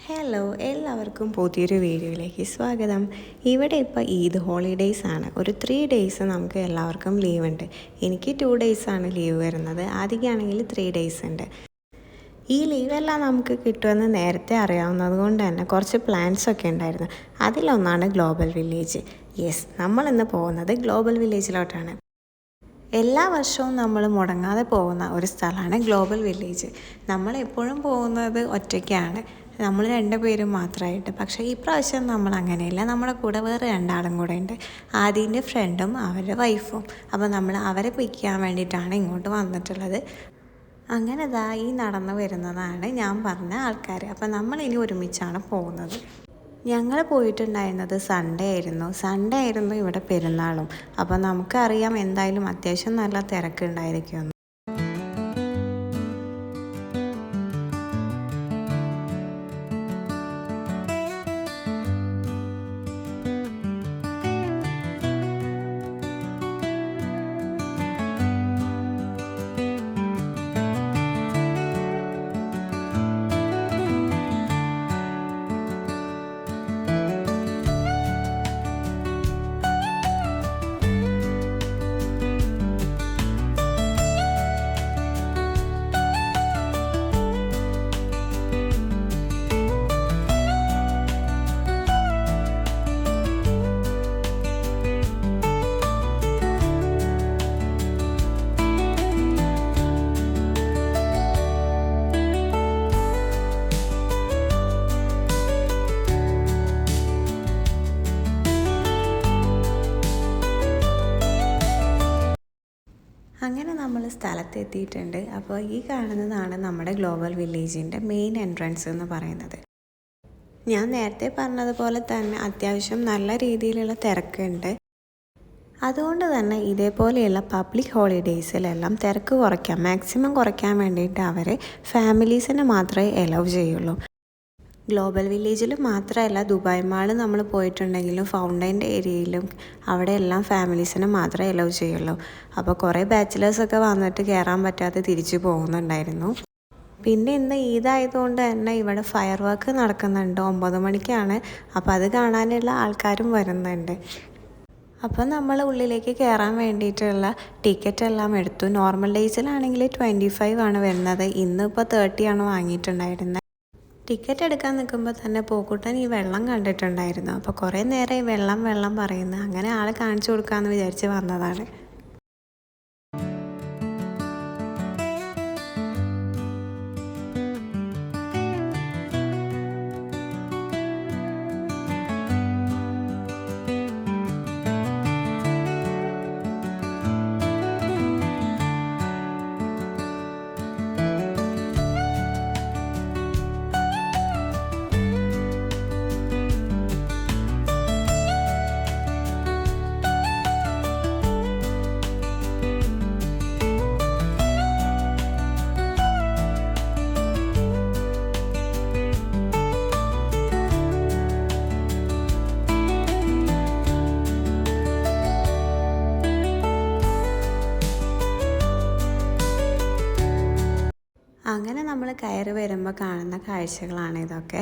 Hello, എല്ലാവർക്കും പുതിയൊരു വീഡിയോയിലേക്ക് സ്വാഗതം. ഇവിടെ ഇപ്പോൾ ഈദ് ഹോളിഡേയ്സ് ആണ്. ഒരു 3 ഡേയ്സ് നമുക്ക് എല്ലാവർക്കും ലീവ് ഉണ്ട്. എനിക്ക് 2 ഡേയ്സാണ് ലീവ് വരുന്നത്. ആദ്യമൊക്കെയാണെങ്കിൽ 3 ഡേയ്സ് ഉണ്ട്. ഈ ലീവെല്ലാം നമുക്ക് കിട്ടുമെന്ന് നേരത്തെ അറിയാവുന്നത് കൊണ്ട് തന്നെ കുറച്ച് പ്ലാൻസൊക്കെ ഉണ്ടായിരുന്നു. അതിലൊന്നാണ് ഗ്ലോബൽ വില്ലേജ്. യെസ്, നമ്മളിന്ന് പോകുന്നത് ഗ്ലോബൽ വില്ലേജിലോട്ടാണ്. എല്ലാ വർഷവും നമ്മൾ മുടങ്ങാതെ പോകുന്ന ഒരു സ്ഥലമാണ് ഗ്ലോബൽ വില്ലേജ്. നമ്മളെപ്പോഴും പോകുന്നത് ഒറ്റയ്ക്കാണ്, നമ്മൾ 2 പേരും മാത്രമായിട്ട്. പക്ഷേ ഈ പ്രാവശ്യം നമ്മൾ അങ്ങനെയല്ല, നമ്മുടെ കൂടെ വേറെ 2 ആളും കൂടെ ഉണ്ട്. ആദ്യൻ്റെ ഫ്രണ്ടും അവരുടെ വൈഫും. അപ്പോൾ നമ്മൾ അവരെ പിക്ക് ചെയ്യാൻ വേണ്ടിയിട്ടാണ് ഇങ്ങോട്ട് വന്നിട്ടുള്ളത്. അങ്ങനെ ഈ നടന്നു വരുന്നതാണ് ഞാൻ പറഞ്ഞ ആൾക്കാർ. അപ്പോൾ നമ്മളിനി ഒരുമിച്ചാണ് പോകുന്നത്. ഞങ്ങൾ പോയിട്ടുണ്ടായിരുന്നത് സൺഡേ ആയിരുന്നു ഇവിടെ പെരുന്നാളും. അപ്പോൾ നമുക്കറിയാം എന്തായാലും അത്യാവശ്യം നല്ല തിരക്കുണ്ടായിരിക്കുമെന്ന്. അങ്ങനെ നമ്മൾ സ്ഥലത്തെത്തിയിട്ടുണ്ട്. അപ്പോൾ ഈ കാണുന്നതാണ് നമ്മുടെ ഗ്ലോബൽ വില്ലേജിൻ്റെ മെയിൻ എൻട്രൻസ് എന്ന് പറയുന്നത്. ഞാൻ നേരത്തെ പറഞ്ഞതുപോലെ തന്നെ അത്യാവശ്യം നല്ല രീതിയിലുള്ള തിരക്കുണ്ട്. അതുകൊണ്ട് തന്നെ ഇതേപോലെയുള്ള പബ്ലിക് ഹോളിഡേയ്സിലെല്ലാം തിരക്ക് മാക്സിമം കുറയ്ക്കാൻ വേണ്ടിയിട്ട് അവർ ഫാമിലീസിനെ മാത്രമേ അലൗ ചെയ്യുള്ളൂ. ഗ്ലോബൽ വില്ലേജിൽ മാത്രമല്ല, ദുബായ് മാൾ നമ്മൾ പോയിട്ടുണ്ടെങ്കിലും ഫൗണ്ടൈൻ്റെ ഏരിയയിലും അവിടെ എല്ലാം ഫാമിലീസിനെ മാത്രമേ അലൗ ചെയ്യുള്ളൂ. അപ്പോൾ കുറേ ബാച്ചിലേഴ്സൊക്കെ വന്നിട്ട് കയറാൻ പറ്റാതെ തിരിച്ചു പോകുന്നുണ്ടായിരുന്നു. പിന്നെ ഇന്ന് ഈദായതുകൊണ്ട് തന്നെ ഇവിടെ ഫയർ വർക്ക് നടക്കുന്നുണ്ട്. 9 മണിക്കാണ്. അപ്പോൾ അത് കാണാനുള്ള ആൾക്കാരും വരുന്നുണ്ട്. അപ്പോൾ നമ്മൾ ഉള്ളിലേക്ക് കയറാൻ വേണ്ടിയിട്ടുള്ള ടിക്കറ്റ് എല്ലാം എടുത്തു. നോർമൽ ഡേയ്സിലാണെങ്കിൽ 25 ആണ് വരുന്നത്. ഇന്നിപ്പോൾ 30 ആണ് വാങ്ങിയിട്ടുണ്ടായിരുന്നത്. ടിക്കറ്റ് എടുക്കാൻ നിൽക്കുമ്പോൾ തന്നെ പോക്കുട്ടൻ ഈ വെള്ളം കണ്ടിട്ടുണ്ടായിരുന്നു. അപ്പോൾ കുറേ നേരം ഈ വെള്ളം പറയുന്നു. അങ്ങനെ ആളെ കാണിച്ചു കൊടുക്കാമെന്ന് വിചാരിച്ച് വന്നതാണ്. അങ്ങനെ നമ്മൾ കയറി വരുമ്പോൾ കാണുന്ന കാഴ്ചകളാണ് ഇതൊക്കെ.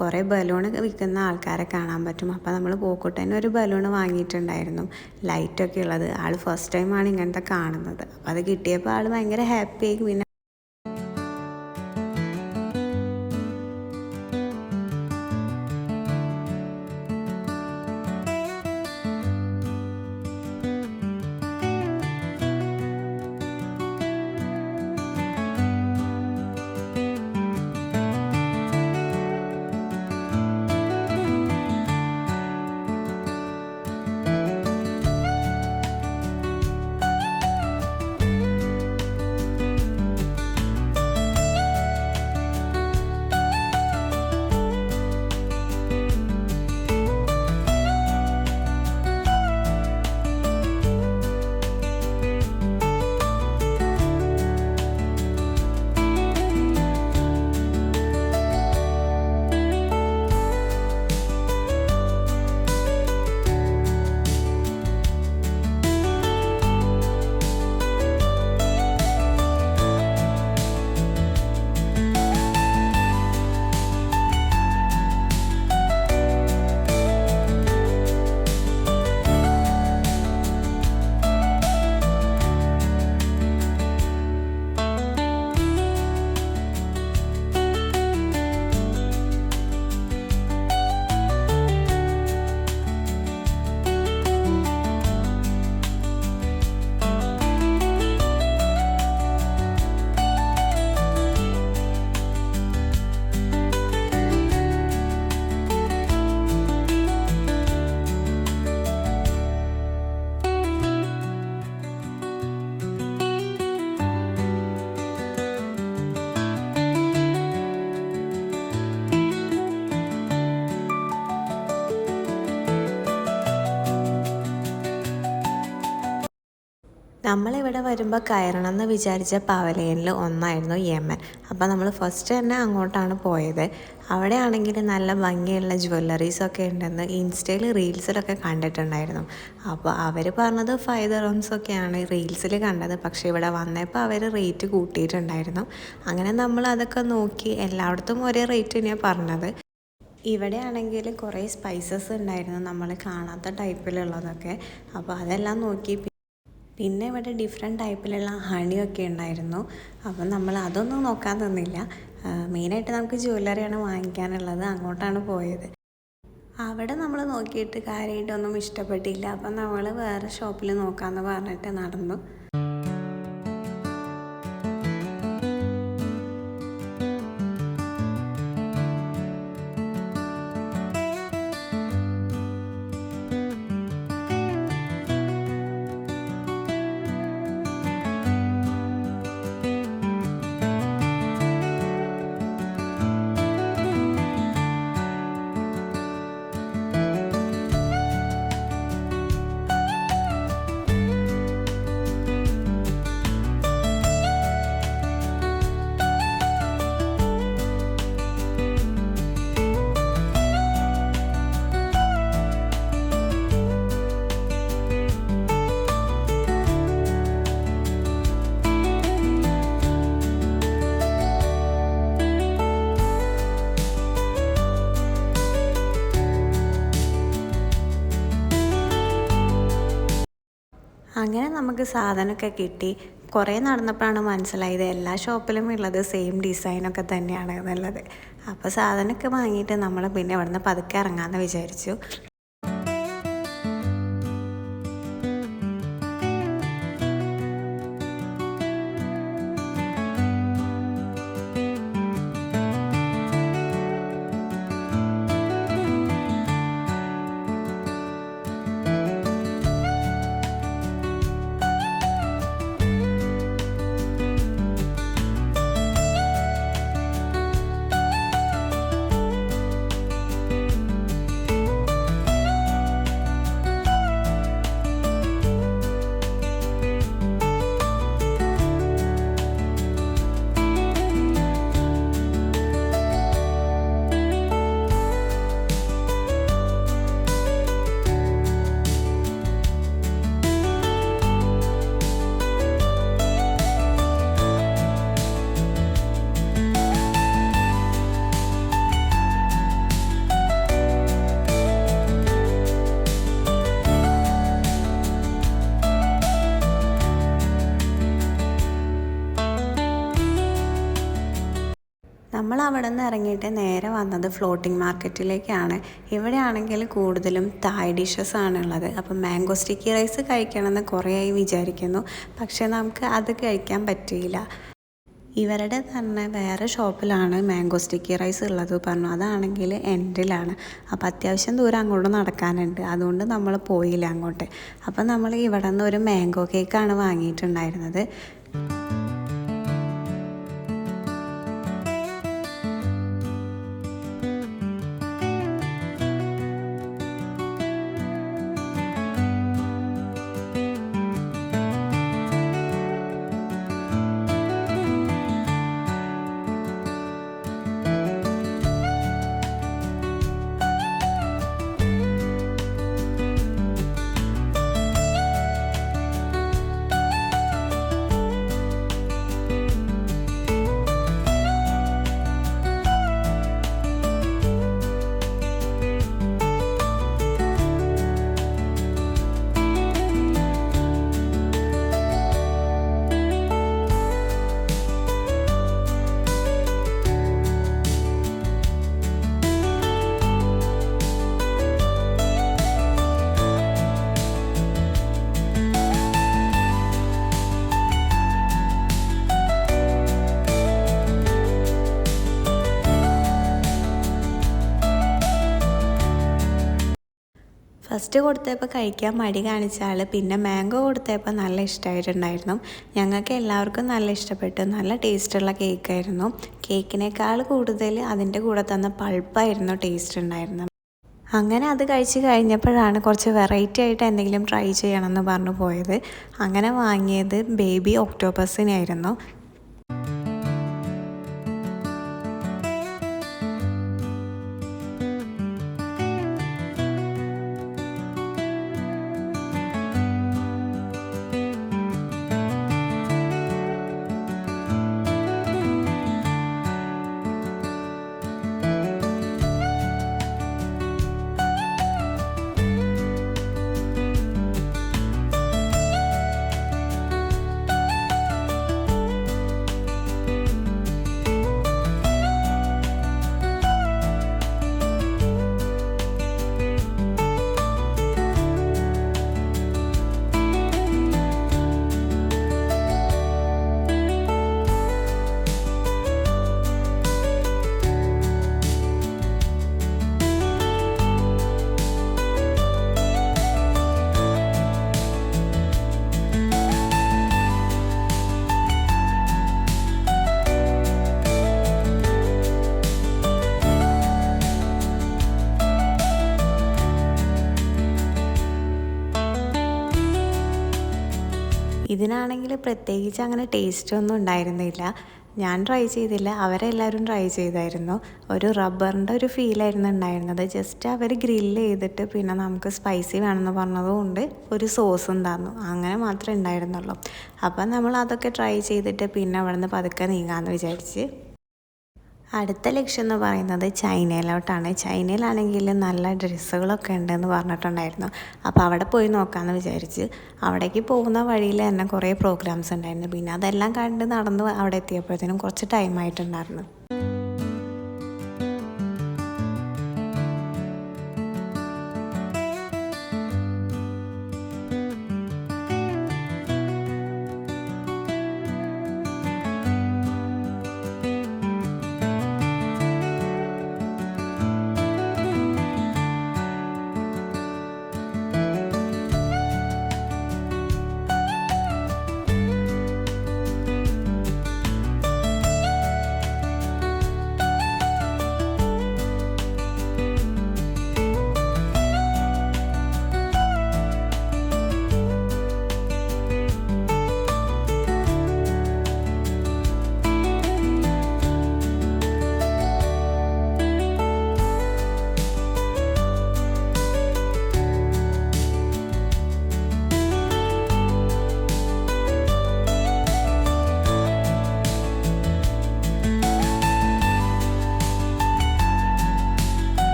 കുറേ ബലൂൺ വിൽക്കുന്ന ആൾക്കാരെ കാണാൻ പറ്റും. അപ്പോൾ നമ്മൾ പോക്കുട്ടന് ഒരു ബലൂൺ വാങ്ങിയിട്ടുണ്ടായിരുന്നു, ലൈറ്റൊക്കെ ഉള്ളത്. ആൾ ഫസ്റ്റ് ടൈമാണ് ഇങ്ങനത്തെ കാണുന്നത്. അപ്പോൾ അത് കിട്ടിയപ്പോൾ ആൾ ഭയങ്കര ഹാപ്പിയായി. പിന്നെ നമ്മളിവിടെ വരുമ്പോൾ കയറണം എന്ന് വിചാരിച്ച പവലിയനിൽ ഒന്നായിരുന്നു യമൻ. അപ്പോൾ നമ്മൾ ഫസ്റ്റ് തന്നെ അങ്ങോട്ടാണ് പോയത്. അവിടെ ആണെങ്കിൽ നല്ല ഭംഗിയുള്ള ജ്വല്ലറീസൊക്കെ ഉണ്ടെന്ന് ഇൻസ്റ്റയിൽ റീൽസിലൊക്കെ കണ്ടിട്ടുണ്ടായിരുന്നു. അപ്പോൾ അവർ പറഞ്ഞത് 5 dirhams ഒക്കെയാണ് റീൽസിൽ കണ്ടത്. പക്ഷേ ഇവിടെ വന്നപ്പോൾ അവർ റേറ്റ് കൂട്ടിയിട്ടുണ്ടായിരുന്നു. അങ്ങനെ നമ്മൾ അതൊക്കെ നോക്കി എല്ലായിടത്തും ഒരേ റേറ്റ് തന്നെയാണ് പറഞ്ഞത്. ഇവിടെ ആണെങ്കിൽ കുറേ സ്പൈസസ് ഉണ്ടായിരുന്നു, നമ്മൾ കാണാത്ത ടൈപ്പിലുള്ളതൊക്കെ. അപ്പോൾ അതെല്ലാം നോക്കി. പിന്നെ ഇവിടെ ഡിഫറെൻറ്റ് ടൈപ്പിലുള്ള ഹണിയൊക്കെ ഉണ്ടായിരുന്നു. അപ്പം നമ്മൾ അതൊന്നും നോക്കാൻ തന്നില്ല. മെയിനായിട്ട് നമുക്ക് ജ്വല്ലറിയാണ് വാങ്ങിക്കാനുള്ളത്, അങ്ങോട്ടാണ് പോയത്. അവിടെ നമ്മൾ നോക്കിയിട്ട് കാര്യമായിട്ടൊന്നും ഇഷ്ടപ്പെട്ടില്ല. അപ്പം നമ്മൾ വേറെ ഷോപ്പിൽ നോക്കാമെന്ന് പറഞ്ഞിട്ട് നടന്നു. അങ്ങനെ നമുക്ക് സാധനമൊക്കെ കിട്ടി. കുറേ നടന്നപ്പോഴാണ് മനസ്സിലായത് എല്ലാ ഷോപ്പിലും ഉള്ളത് സെയിം ഡിസൈനൊക്കെ തന്നെയാണ് എന്നുള്ളത്. അപ്പോൾ സാധനമൊക്കെ വാങ്ങിയിട്ട് നമ്മൾ പിന്നെ ഇവിടുന്ന് പതുക്കെ ഇറങ്ങാമെന്ന് വിചാരിച്ചു. നമ്മൾ അവിടെ നിന്ന് ഇറങ്ങിയിട്ട് നേരെ വന്നത് ഫ്ലോട്ടിംഗ് മാർക്കറ്റിലേക്കാണ്. ഇവിടെ ആണെങ്കിൽ കൂടുതലും തായ് ഡിഷസ് ആണുള്ളത്. അപ്പം മാംഗോ സ്റ്റിക്കി റൈസ് കഴിക്കണമെന്ന് കുറേയായി വിചാരിക്കുന്നു, പക്ഷേ നമുക്ക് അത് കഴിക്കാൻ പറ്റിയില്ല. ഇവരുടെ തന്നെ വേറെ ഷോപ്പിലാണ് മാംഗോ സ്റ്റിക്കി റൈസ് ഉള്ളത് പറഞ്ഞു. അതാണെങ്കിൽ എൻഡിലാണ്. അപ്പോൾ അത്യാവശ്യം ദൂരം അങ്ങോട്ട് നടക്കാനുണ്ട്, അതുകൊണ്ട് നമ്മൾ പോയില്ല അങ്ങോട്ട്. അപ്പം നമ്മൾ ഇവിടെ നിന്ന് ഒരു മാംഗോ കേക്കാണ് വാങ്ങിയിട്ടുണ്ടായിരുന്നത്. ഫസ്റ്റ് കൊടുത്തപ്പോൾ കഴിക്കാൻ മടി കാണിച്ച ആൾ പിന്നെ മാംഗോ കൊടുത്തപ്പോൾ നല്ല ഇഷ്ടമായിട്ടുണ്ടായിരുന്നു. ഞങ്ങൾക്ക് എല്ലാവർക്കും നല്ല ഇഷ്ടപ്പെട്ടു. നല്ല ടേസ്റ്റുള്ള കേക്കായിരുന്നു. കേക്കിനേക്കാൾ കൂടുതൽ അതിൻ്റെ കൂടെ തന്ന പൾപ്പായിരുന്നു ടേസ്റ്റ് ഉണ്ടായിരുന്നത്. അങ്ങനെ അത് കഴിച്ച് കഴിഞ്ഞപ്പോഴാണ് കുറച്ച് വെറൈറ്റി ആയിട്ട് എന്തെങ്കിലും ട്രൈ ചെയ്യണമെന്ന് പറഞ്ഞു പോയത്. അങ്ങനെ വാങ്ങിയത് ബേബി ഒക്ടോപ്പസിനായിരുന്നു. ഇതിനാണെങ്കിൽ പ്രത്യേകിച്ച് അങ്ങനെ ടേസ്റ്റ് ഒന്നും ഉണ്ടായിരുന്നില്ല. ഞാൻ ട്രൈ ചെയ്തില്ല, അവരെല്ലാവരും ട്രൈ ചെയ്തായിരുന്നു. ഒരു റബ്ബറിൻ്റെ ഒരു ഫീലായിരുന്നു ഉണ്ടായിരുന്നത്. ജസ്റ്റ് അവർ ഗ്രില്ല് ചെയ്തിട്ട് പിന്നെ നമുക്ക് സ്പൈസി വേണമെന്ന് പറഞ്ഞതുകൊണ്ട് ഒരു സോസും തന്നു, അങ്ങനെ മാത്രമേ ഉണ്ടായിരുന്നുള്ളൂ. അപ്പം നമ്മൾ അതൊക്കെ ട്രൈ ചെയ്തിട്ട് പിന്നെ അവിടെ നിന്ന് പതുക്കെ നീങ്ങാമെന്ന് വിചാരിച്ച്. അടുത്ത ലക്ഷ്യം എന്ന് പറയുന്നത് ചൈനയിലോട്ടാണ്. ചൈനയിലാണെങ്കിൽ നല്ല ഡ്രസ്സുകളൊക്കെ ഉണ്ടെന്ന് പറഞ്ഞിട്ടുണ്ടായിരുന്നു. അപ്പോൾ അവിടെ പോയി നോക്കാമെന്ന് വിചാരിച്ച്. അവിടേക്ക് പോകുന്ന വഴിയിൽ തന്നെ കുറേ പ്രോഗ്രാംസ് ഉണ്ടായിരുന്നു. പിന്നെ അതെല്ലാം കണ്ട് നടന്ന് അവിടെ എത്തിയപ്പോഴത്തേനും കുറച്ച് ടൈമായിട്ടുണ്ടായിരുന്നു.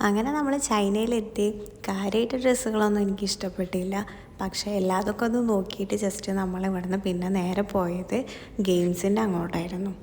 അങ്ങനെ നമ്മൾ ചൈനയിലെത്തി. കാര്യമായിട്ട് ഡ്രസ്സുകളൊന്നും എനിക്ക് ഇഷ്ടപ്പെട്ടില്ല. പക്ഷേ എല്ലാതൊക്കെ ഒന്ന് നോക്കിയിട്ട് ജസ്റ്റ് നമ്മൾ ഇവിടുന്ന് പിന്നെ നേരെ പോയത് ഗെയിംസിൻ്റെ അങ്ങോട്ടായിരുന്നു.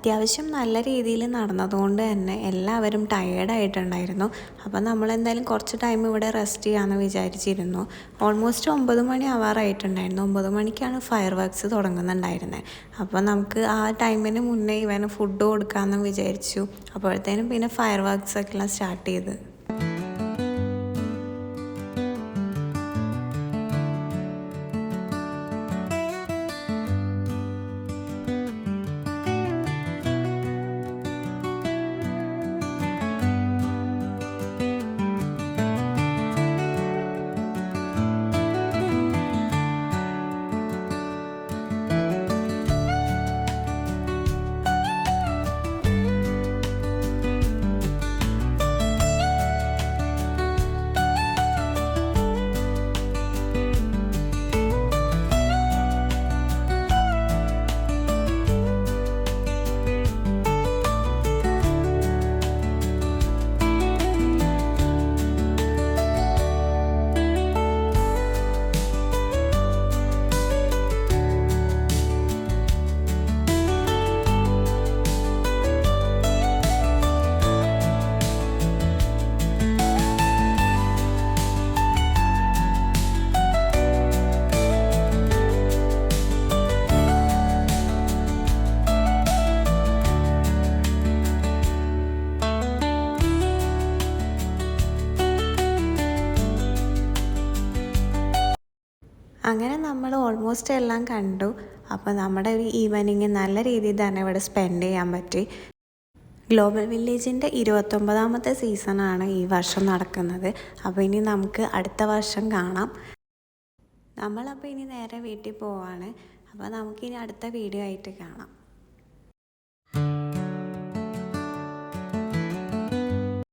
അത്യാവശ്യം നല്ല രീതിയിൽ നടന്നതുകൊണ്ട് തന്നെ എല്ലാവരും ടയേർഡായിട്ടുണ്ടായിരുന്നു. അപ്പോൾ നമ്മളെന്തായാലും കുറച്ച് ടൈം ഇവിടെ റെസ്റ്റ് ചെയ്യാമെന്ന് വിചാരിച്ചിരുന്നു. ഓൾമോസ്റ്റ് 9 മണി ആവാറായിട്ടുണ്ടായിരുന്നു. 9 മണിക്കാണ് ഫയർ വർക്ക്സ് തുടങ്ങുന്നുണ്ടായിരുന്നത്. അപ്പോൾ നമുക്ക് ആ ടൈമിന് മുന്നേ ഇവന് ഫുഡ് കൊടുക്കാമെന്ന് വിചാരിച്ചു. അപ്പോഴത്തേനും പിന്നെ ഫയർ വർക്ക്സ് ഒക്കെ സ്റ്റാർട്ട് ചെയ്ത്. അങ്ങനെ നമ്മൾ ഓൾമോസ്റ്റ് എല്ലാം കണ്ടു. അപ്പോൾ നമ്മുടെ ഒരു ഈവനിങ് നല്ല രീതിയിൽ തന്നെ ഇവിടെ സ്പെൻഡ് ചെയ്യാൻ പറ്റി. ഗ്ലോബൽ വില്ലേജിൻ്റെ 29ാമത്തെ സീസണാണ് ഈ വർഷം നടക്കുന്നത്. അപ്പോൾ ഇനി നമുക്ക് അടുത്ത വർഷം കാണാം. നമ്മളപ്പോൾ ഇനി നേരെ വീട്ടിൽ പോവാണ്. അപ്പോൾ നമുക്കിനി അടുത്ത വീഡിയോ ആയിട്ട് കാണാം.